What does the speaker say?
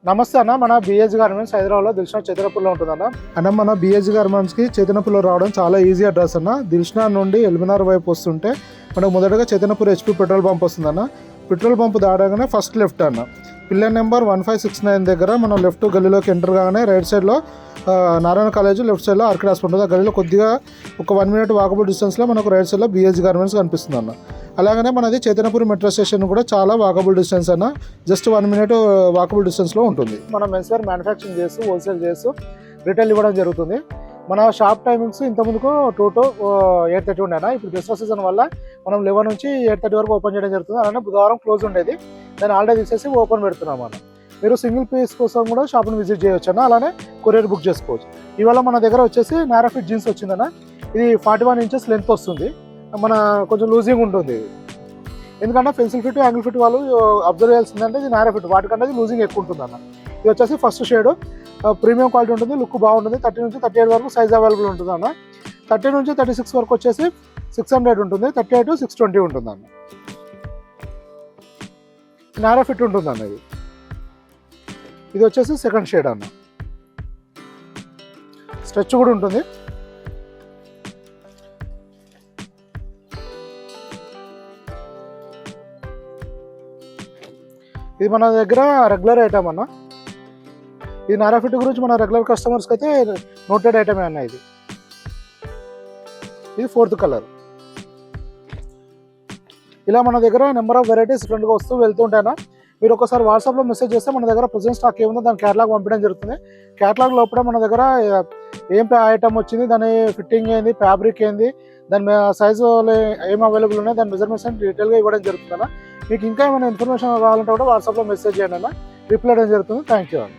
నమస్తే అన్న, మన బిఎస్ గార్మెంట్స్ హైదరాబాద్లో దిల్షనా చైతన్యపూర్లో ఉంటుందన్న. అన్న మన బిఎస్ గార్మెంట్స్కి చైతన్యపూర్లో రావడం చాలా ఈజీ అడ్రస్ అన్న. దిల్షనా నుండి ఎల్బినార్ వైపు వస్తుంటే మనకు మొదటగా చైతన్యపూర్ హెచ్పి పెట్రోల్ పంప్ వస్తుందన్న. పెట్రోల్ పంప్ దాడగానే ఫస్ట్ లెఫ్ట్ అన్న. పిల్లర్ నెంబర్ 1569 దగ్గర మనం లెఫ్ట్ గల్లీలోకి ఎంటర్ కాగానే రైట్ సైడ్లో నారాయణ కాలేజ్, లెఫ్ట్ సైడ్లో ఆర్కిడ్ హాస్పిటల్ ఉంటుంది. ఆ గల్లీలో కొద్దిగా ఒక 1 మినిట్ వాకబుల్ డిస్టెన్స్లో మనకు రైట్ సైడ్లో బిఎస్ గార్మెంట్స్ కనిపిస్తుంది అన్న. అలాగనే మనది చైతన్యపూర్ మెట్రో స్టేషన్ కూడా చాలా వాకబుల్ డిస్టెన్స్ అన్న. జస్ట్ 1 మినిట్ వాకబుల్ డిస్టెన్స్లో ఉంటుంది. మనం మెన్స్వేర్ మ్యానుఫ్యాక్చరింగ్ చేస్తూ హోల్సేల్ చేస్తూ రిటైల్ ఇవ్వడం జరుగుతుంది. మన షాప్ టైమింగ్స్ ఇంతకుముందుకు 2 to 8:30 ఉండేనా. ఇప్పుడు దసరా సీజన్ వల్ల మనం 11 నుంచి 8:30 వరకు ఓపెన్ చేయడం జరుగుతుంది. అలానే బుధవారం క్లోజ్ ఉండేది, దాన్ని ఆల్రెడీ తీసేసి ఓపెన్ పెడుతున్నాం అన్న. మీరు సింగిల్ పీస్ కోసం కూడా షాప్ని విజిట్ చేయొచ్చు అన్న. అలానే కొరియర్ బుక్ చేసుకోవచ్చు. ఇవాళ మన దగ్గర వచ్చేసి నారా ఫిట్ జీన్స్ వచ్చిందన్న. ఇది 41 ఇంచెస్ లెంత్ వస్తుంది. మన కొంచెం లూజింగ్ ఉంటుంది, ఎందుకంటే పెన్సిల్ ఫిట్, యాంగిల్ ఫిట్ వాళ్ళు అబ్జర్వ్ చేయాల్సిందంటే ఇది నారా ఫిట్, వాటికంటే ఇది లూజింగ్ ఎక్కువ ఉంటుంది అన్న. ఇది వచ్చేసి ఫస్ట్ షేడ్, ప్రీమియం క్వాలిటీ ఉంటుంది, లుక్ బాగుంటుంది. 30 నుంచి 38 వరకు సైజ్ అవైలబుల్ ఉంటుంది అన్న. 30 నుంచి 36 వరకు వచ్చేసి 600 ఉంటుంది, 38 620 ఉంటుంది అన్న. నారా ఫిట్ ఉంటుంది అన్న. ఇది వచ్చేసి సెకండ్ షేడ్ అన్న. స్ట్రెచ్ కూడా ఉంటుంది. ఇది మన దగ్గర రెగ్యులర్ ఐటమ్ అన్న. ఈ నారా ఫిట్ గురించి మన రెగ్యులర్ కస్టమర్స్కి అయితే నోటెడ్ ఐటమే అన్న. ఇది 4th కలర్. ఇలా మన దగ్గర నెంబర్ ఆఫ్ వెరైటీస్ డిఫరెంట్గా వస్తూ వెళ్తుంటాయన్నా. మీరు ఒకసారి వాట్సాప్లో మెసేజ్ చేస్తే మన దగ్గర ప్రజెంట్ స్టాక్ ఏముందో దాని క్యాటలాగ్ పంపించడం జరుగుతుంది. క్యాటలాగ్ లోపల మన దగ్గర ఏం ఐటమ్ వచ్చింది, దాని ఫిట్టింగ్ ఏంది, ఫ్యాబ్రిక్ ఏంది, దాని సైజు ఏం అవైలబుల్ ఉన్నాయి, దాని మెజర్మెంట్స్ అని డీటెయిల్గా ఇవ్వడం జరుగుతుంది అన్న. మీకు ఇంకా ఏమైనా ఇన్ఫర్మేషన్ కావాలంటే కూడా వాట్సాప్లో మెసేజ్ చేయండి అన్న, రిప్లై చేయడం జరుగుతుంది. థ్యాంక్ యూ అన్న.